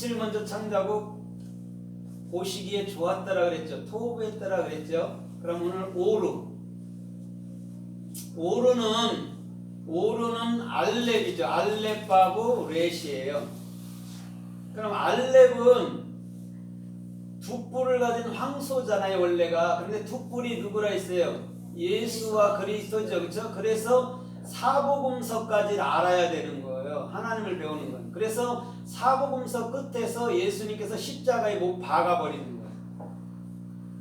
빛을 먼저 창조하고 보시기에 좋았더라 그랬죠. 토부했더라 그랬죠. 그럼 오늘 오르는 알렙이죠. 알렙하고 렛이에요. 그럼 알렙은 두 뿔을 가진 황소잖아요, 원래가. 그런데 두 뿔이 누구라 했어요? 예수와 그리스도죠. 그렇죠? 그래서 사복음서까지 알아야 되는 거예요. 하나님을 배우는 건. 그래서 사복음서 끝에서 예수님께서 십자가에 못 박아버리는 거예요.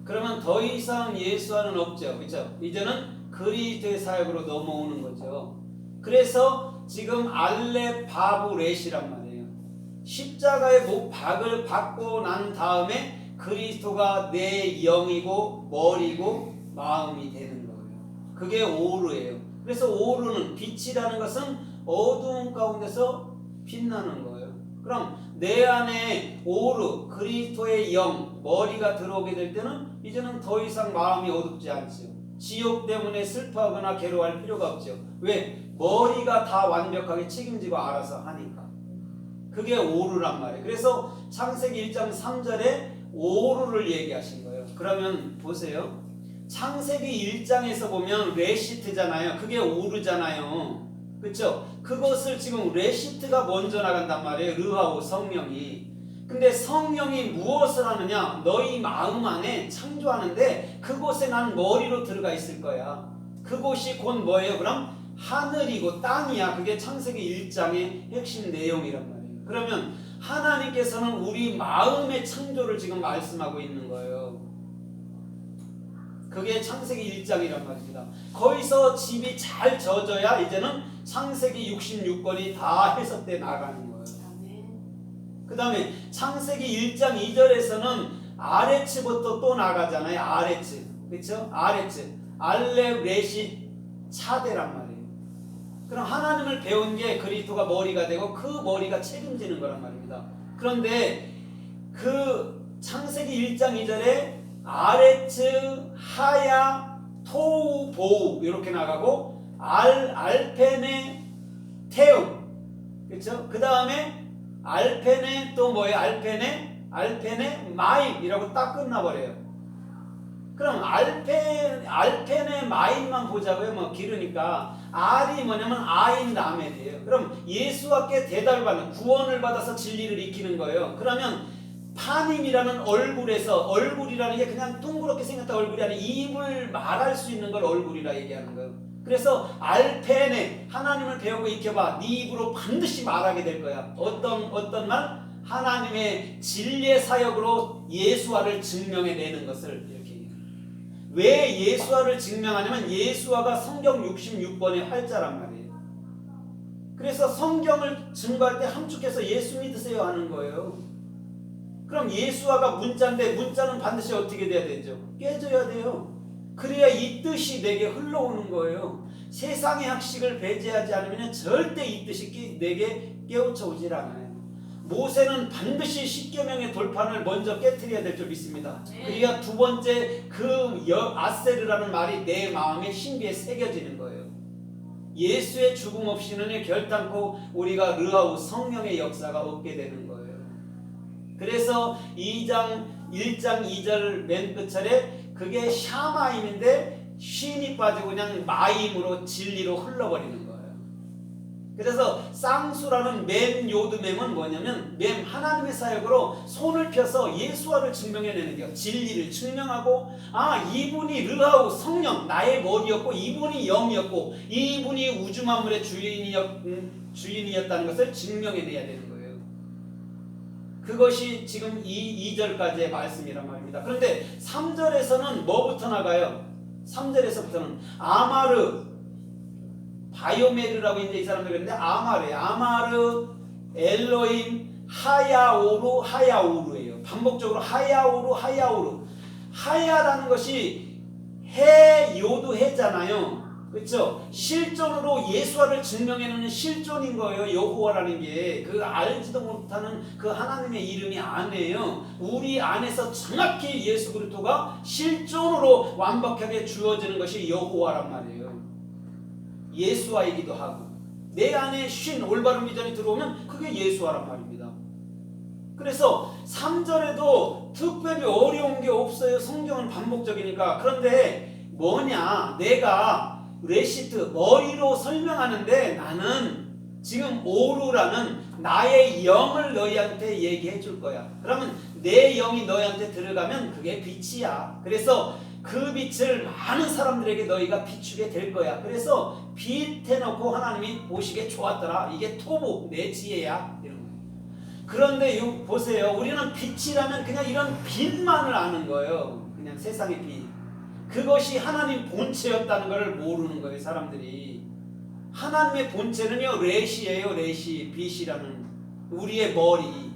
그러면 더 이상 예수와는 없죠. 그렇죠? 이제는 그리스도의 사역으로 넘어오는 거죠. 그래서 지금 알렙 바브 렛이란 말이에요. 십자가에 못 박을 받고 난 다음에 그리스도가 내 영이고 머리고 마음이 되는 거예요. 그게 오르예요. 그래서 오르는 빛이라는 것은 어두운 가운데서 빛나는 거예요. 그럼 내 안에 오르 그리스도의 영 머리가 들어오게 될 때는 이제는 더 이상 마음이 어둡지 않죠. 지옥 때문에 슬퍼하거나 괴로워할 필요가 없죠. 왜? 머리가 다 완벽하게 책임지고 알아서 하니까. 그게 오르란 말이에요. 그래서 창세기 1장 3절에 오르를 얘기하신 거예요. 그러면 보세요. 창세기 1장에서 보면 레시트잖아요. 그게 오르잖아요. 그렇죠? 그것을 지금 레시트가 먼저 나간단 말이에요. 르하오 성령이. 근데 성령이 무엇을 하느냐? 너희 마음 안에 창조하는데 그곳에 난 머리로 들어가 있을 거야. 그곳이 곧 뭐예요? 그럼 하늘이고 땅이야. 그게 창세기 1장의 핵심 내용이란 말이에요. 그러면 하나님께서는 우리 마음의 창조를 지금 말씀하고 있는 거예요. 그게 창세기 1장이란 말입니다. 거기서 집이 잘 젖어야 이제는 창세기 66권이 다 해석돼 나가는 거예요. 그 다음에 창세기 1장 2절에서는 아레츠부터 또 나가잖아요. 아레츠. 그렇죠? 아레츠. 알렙 렛이 차대란 말이에요. 그럼 하나님을 배운 게 그리스도가 머리가 되고 그 머리가 책임지는 거란 말입니다. 그런데 그 창세기 1장 2절에 아레츠, 하야, 토우, 보우 이렇게 나가고 알페네, 태음. 그렇죠? 그 다음에 알페네 또 뭐예요? 알페네 마임이라고 딱 끝나버려요. 그럼 알페네 마임만 보자고요. 뭐 길으니까 알이 뭐냐면 아인 라멜이에요. 그럼 예수와께 대답을 받는 구원을 받아서 진리를 익히는 거예요. 그러면 파님이라는 얼굴이라는 게 그냥 둥그렇게 생겼다 얼굴이 아니라 입을 말할 수 있는 걸 얼굴이라 얘기하는 거예요. 그래서 알페네 하나님을 배우고 익혀봐. 네 입으로 반드시 말하게 될 거야. 어떤 말? 하나님의 진리의 사역으로 예수화를 증명해내는 것을 이렇게 얘기해요. 왜 예수화를 증명하냐면 예수화가 성경 66번의 활자란 말이에요. 그래서 성경을 증거할 때 함축해서 예수 믿으세요 하는 거예요. 그럼 예수화가 문자인데 문자는 반드시 어떻게 돼야 되죠? 깨져야 돼요. 그래야 이 뜻이 내게 흘러오는 거예요. 세상의 학식을 배제하지 않으면 절대 이 뜻이 내게 깨우쳐 오질 않아요. 모세는 반드시 십계명의 돌판을 먼저 깨트려야 될 줄 믿습니다. 그래야 두 번째 그 아세르라는 말이 내 마음의 신비에 새겨지는 거예요. 예수의 죽음 없이는 결단코 우리가 르하우 성령의 역사가 없게 되는 거예요. 그래서 1장 2절 맨 끝절에 그게 샤마임인데 쉰이 빠지고 그냥 마임으로 진리로 흘러버리는 거예요. 그래서 쌍수라는 맴 요드맴은 뭐냐면 맴 하나님의 사역으로 손을 펴서 예수화를 증명해내는 거예요. 진리를 증명하고 이분이 르하우 성령 나의 머리였고 이분이 영이었고 이분이 우주 만물의 주인이었다는 것을 증명해내야 되는 거예요. 그것이 지금 2절까지의 말씀이란 말입니다. 그런데 3절에서는 뭐부터 나가요? 3절에서부터는 아마르, 바이오메르라고 이제 이 사람들 그랬는데 아마르, 엘로임, 하야오르예요. 반복적으로 하야오르. 하야라는 것이 해, 요도 해잖아요. 그렇죠? 실존으로 예수화를 증명해내는 실존인 거예요. 여호와라는 게 그 알지도 못하는 그 하나님의 이름이 아니에요. 우리 안에서 정확히 예수 그리스도가 실존으로 완벽하게 주어지는 것이 여호와란 말이에요. 예수화이기도 하고 내 안에 쉰 올바른 비전이 들어오면 그게 예수화란 말입니다. 그래서 3절에도 특별히 어려운 게 없어요. 성경은 반복적이니까. 그런데 뭐냐, 내가 레시트 머리로 설명하는데 나는 지금 오루라는 나의 영을 너희한테 얘기해 줄 거야. 그러면 내 영이 너희한테 들어가면 그게 빛이야. 그래서 그 빛을 많은 사람들에게 너희가 비추게 될 거야. 그래서 빛 해놓고 하나님이 보시기에 좋았더라. 이게 토부, 내 지혜야. 이런 거예요. 그런데 보세요. 우리는 빛이라면 그냥 이런 빛만을 아는 거예요. 그냥 세상의 빛. 그것이 하나님 본체였다는 걸 모르는 거예요, 사람들이. 하나님의 본체는요, 레시예요, 레시. 빛이라는 우리의 머리.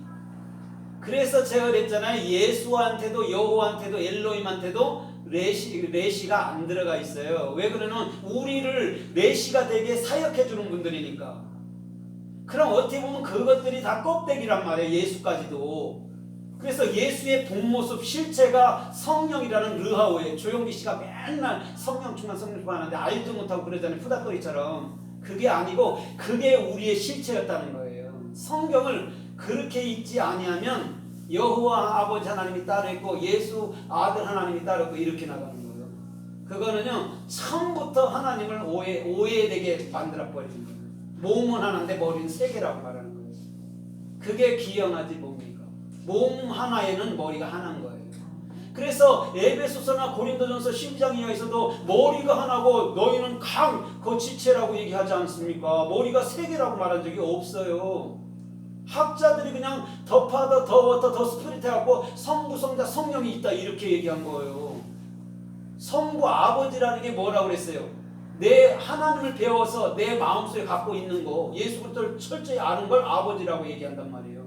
그래서 제가 그랬잖아요. 예수한테도 여호와한테도 엘로힘한테도 레시가 안 들어가 있어요. 왜 그러냐면 우리를 레시가 되게 사역해 주는 분들이니까. 그럼 어떻게 보면 그것들이 다 껍데기란 말이에요. 예수까지도. 그래서 예수의 본 모습 실체가 성령이라는 르하오예요. 조용기 씨가 맨날 성령 충만 하는데 알지도 못하고 그러잖아요. 푸닥거리처럼. 그게 아니고 그게 우리의 실체였다는 거예요. 성경을 그렇게 읽지 아니하면 여호와 아버지 하나님이 따로 있고 예수 아들 하나님이 따로 있고 이렇게 나가는 거예요. 그거는요, 처음부터 하나님을 오해되게 만들어버리는 거예요. 몸은 하나인데 머리는 세 개라고 말하는 거예요. 그게 기형하지 뭡니까? 몸 하나에는 머리가 하나인 거예요. 그래서 에베소서나 고린도전서 12장 이하에서도 머리가 하나고 너희는 그 지체라고 얘기하지 않습니까? 머리가 세 개라고 말한 적이 없어요. 학자들이 그냥 더 파더, 더 워터, 더 스피릿 해갖고 성부, 성자, 성령이 있다 이렇게 얘기한 거예요. 성부 아버지라는 게 뭐라고 그랬어요? 내 하나님을 배워서 내 마음속에 갖고 있는 거, 예수 그리스도를 철저히 아는 걸 아버지라고 얘기한단 말이에요.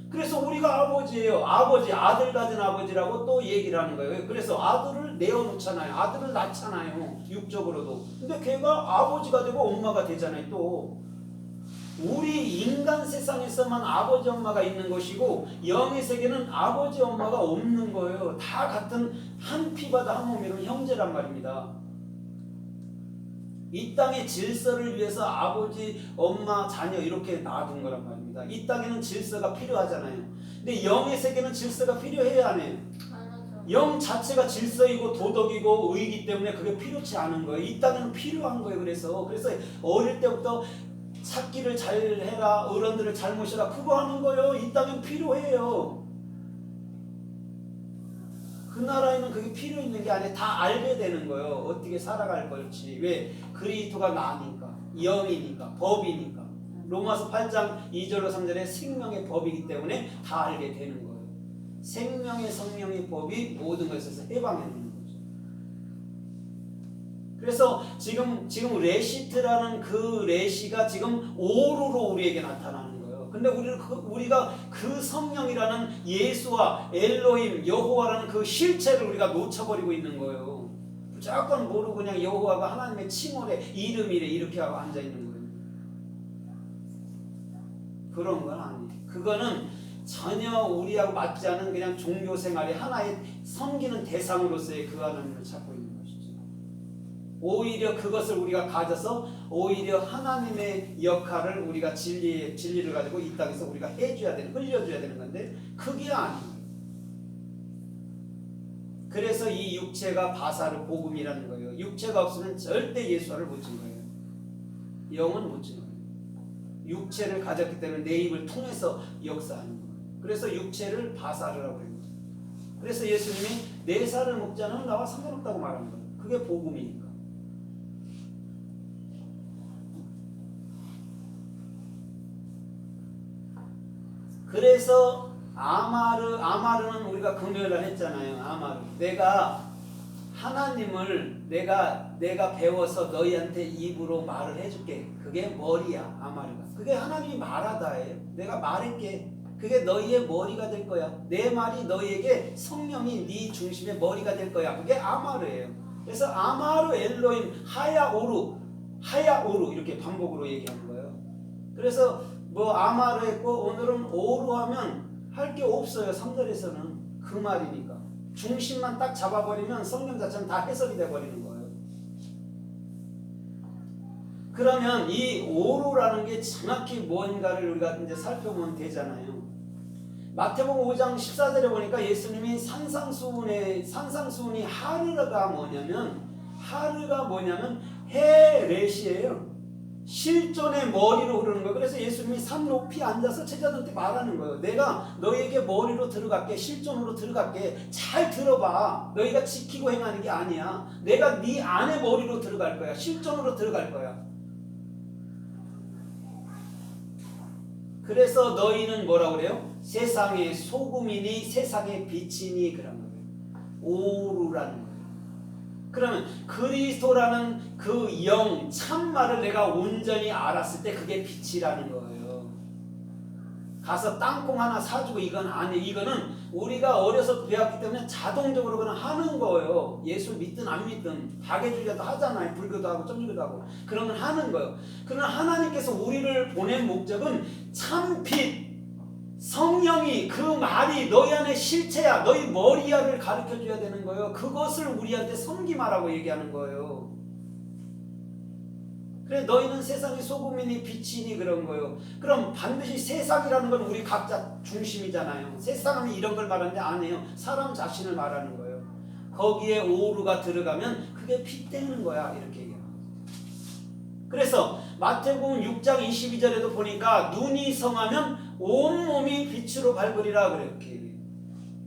그래서 우리가 아버지예요. 아버지, 아들 가진 아버지라고 또 얘기를 하는 거예요. 그래서 아들을 내어놓잖아요. 아들을 낳잖아요. 육적으로도. 근데 걔가 아버지가 되고 엄마가 되잖아요. 또 우리 인간 세상에서만 아버지 엄마가 있는 것이고 영의 세계는 아버지 엄마가 없는 거예요. 다 같은 한 피바다 한 몸이는 형제란 말입니다. 이 땅의 질서를 위해서 아버지, 엄마, 자녀 이렇게 놔둔 거란 말입니다. 이 땅에는 질서가 필요하잖아요. 근데 영의 세계는 질서가 필요해야 안 해요. 영 자체가 질서이고 도덕이고 의이기 때문에 그게 필요치 않은 거예요. 이 땅에는 필요한 거예요. 그래서 어릴 때부터 찾기를 잘 해라, 어른들을 잘 모셔라, 그거 하는 거예요. 이 땅엔 필요해요. 그 나라에는 그게 필요 있는 게 아니라 다 알게 되는 거예요. 어떻게 살아갈 걸지. 왜? 그리스도가 나니까, 영이니까, 법이니까. 로마서 8장 2절로 3절에 생명의 법이기 때문에 다 알게 되는 거예요. 생명의 성령의 법이 모든 것에서 해방해 놓는 거죠. 그래서 지금 레시트라는 그 레시가 지금 오루로 우리에게 나타나는 거예요. 근데 우리가 그 성령이라는 예수와 엘로힘, 여호와라는 그 실체를 우리가 놓쳐버리고 있는 거예요. 무조건 모르고 그냥 여호와가 하나님의 칭호래, 이름이래 이렇게 하고 앉아있는 거예요. 그런 건 아니에요. 그거는 전혀 우리하고 맞지 않은 그냥 종교생활의 하나의 섬기는 대상으로서의 그 하나님을 찾고 있는 것이죠. 오히려 그것을 우리가 가져서 오히려 하나님의 역할을 우리가 진리를 가지고 이 땅에서 우리가 해줘야 되는, 흘려줘야 되는 건데 그게 아니에요. 그래서 이 육체가 바사르 복음이라는 거예요. 육체가 없으면 절대 예수를 못 진 거예요. 영은 못 진 거예요. 육체를 가졌기 때문에 내 입을 통해서 역사하는 거예요. 그래서 육체를 바사르라고 해요. 그래서 예수님이 내 살을 먹지 않으면 나와 상관없다고 말하는 거예요. 그게 복음이니까. 그래서 아마르는 우리가 금요일날 했잖아요. 아마르. 내가 하나님을 내가 배워서 너희한테 입으로 말을 해줄게. 그게 머리야. 아마르가. 그게 하나님이 말하다예요. 내가 말할게. 그게 너희의 머리가 될 거야. 내 말이 너희에게 성령이 네 중심의 머리가 될 거야. 그게 아마르예요. 그래서 아마르 엘로힘 하야오루 이렇게 반복으로 얘기하는 거예요. 그래서 아마르 했고 오늘은 오루 하면 할 게 없어요. 3절에서는 그 말이니까. 중심만 딱 잡아버리면 성경 자체는 다 해석이 돼버리는 거예요. 그러면 이 오루라는 게 정확히 뭔가를 우리가 이제 살펴보면 되잖아요. 마태복음 5장 14절에 보니까 예수님이 산상수훈이 하르가 뭐냐면 헤렛이에요. 실존의 머리로 흐르는 거예요. 그래서 예수님이 산 높이 앉아서 제자들한테 말하는 거예요. 내가 너희에게 머리로 들어갈게, 실존으로 들어갈게. 잘 들어봐. 너희가 지키고 행하는 게 아니야. 내가 네 안에 머리로 들어갈 거야. 실존으로 들어갈 거야. 그래서 너희는 뭐라고 그래요? 세상의 소금이니 세상의 빛이니 그런 거예요. 오루라는 거예요. 그러면 그리스도라는 그 영 참말을 내가 온전히 알았을 때 그게 빛이라는 거예요. 가서 땅콩 하나 사주고 이건 아니에요. 이거는 우리가 어려서 배웠기 때문에 자동적으로 그냥 하는 거예요. 예수 믿든 안 믿든 박해주기도 하잖아요. 불교도 하고 점주기도 하고 그러면 하는 거예요. 그러나 하나님께서 우리를 보낸 목적은 참빛 성령이 그 말이 너희 안에 실체야, 너희 머리야를 가르쳐 줘야 되는 거예요. 그것을 우리한테 섬김하라고 얘기하는 거예요. 그래 너희는 세상의 소금이니 빛이니 그런 거예요. 그럼 반드시 세상이라는 건 우리 각자 중심이잖아요. 세상은 이런 걸 말하는데 아니에요. 사람 자신을 말하는 거예요. 거기에 오루가 들어가면 그게 빛 되는 거야 이렇게 얘기해요. 그래서 마태복음 6장 22절에도 보니까 눈이 성하면 온몸이 빛으로 밝으리라 그래요.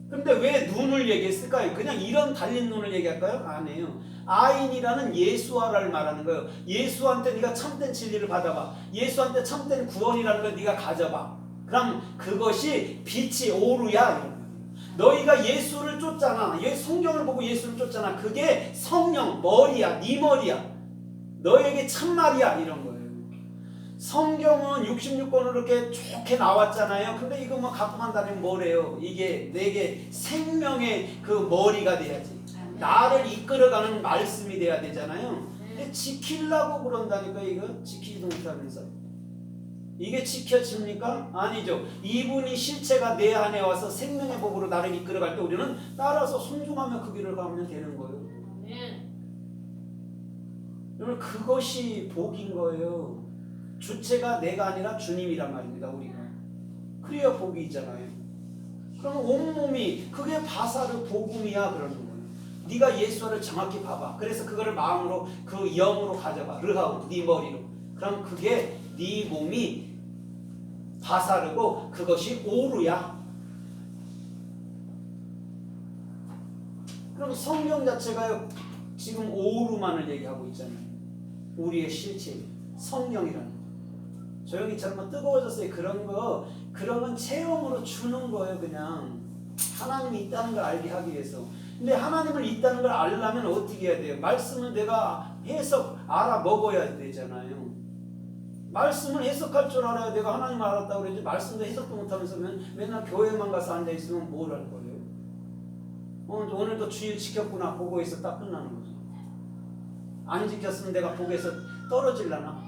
근데 왜 눈을 얘기했을까요? 그냥 이런 달린 눈을 얘기할까요? 아니에요. 아인이라는 예수화를 말하는 거예요. 예수한테 네가 참된 진리를 받아봐. 예수한테 참된 구원이라는 걸 네가 가져봐. 그럼 그것이 빛이 오루야. 너희가 예수를 쫓잖아. 성경을 보고 예수를 쫓잖아. 그게 성령, 머리야. 네 머리야. 너에게 참말이야 이런 거예요. 성경은 66권으로 이렇게 좋게 나왔잖아요. 근데 이거 뭐 갖고 간다면 뭐래요? 이게 내게 생명의 그 머리가 돼야지. 나를 이끌어가는 말씀이 돼야 되잖아요. 근데 지키려고 그런다니까 이거 지키지도 못하면서. 이게 지켜집니까? 아니죠. 이분이 실체가 내 안에 와서 생명의 복으로 나를 이끌어갈 때 우리는 따라서 순종하며 그 길을 가면 되는 거예요. 여러분 그것이 복인 거예요. 주체가 내가 아니라 주님이란 말입니다. 우리가 그래야 복이 있잖아요. 그럼 온몸이 그게 바사르 복음이야 그러는 거예요. 네가 예수를 정확히 봐봐. 그래서 그거를 마음으로 그 영으로 가져봐. 르하우 네 머리로. 그럼 그게 네 몸이 바사르고 그것이 오루야. 그럼 성경 자체가요 지금 오루만을 얘기하고 있잖아요. 우리의 실체 성령이라는 거. 조용히처럼 뜨거워졌어요. 그런 건 체험으로 주는 거예요. 그냥 하나님이 있다는 걸 알게 하기 위해서. 근데 하나님을 있다는 걸 알려면 어떻게 해야 돼요? 말씀을 내가 알아 먹어야 되잖아요. 말씀을 해석할 줄 알아야 내가 하나님을 알았다고 그러지. 말씀도 해석도 못하면서 맨날 교회만 가서 앉아있으면 뭘 할 거예요? 오늘도 주일 지켰구나 보고에서 딱 끝나는 거죠. 안 지켰으면 내가 보고에서 떨어질라나?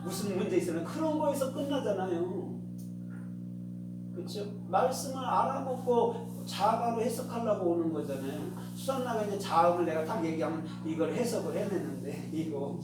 무슨 문제 있으면 그런 거에서 끝나잖아요. 그렇죠? 말씀을 알아먹고 자가로 해석하려고 오는 거잖아요. 수산나가 이제 자음을 내가 딱 얘기하면 이걸 해석을 해내는데 이거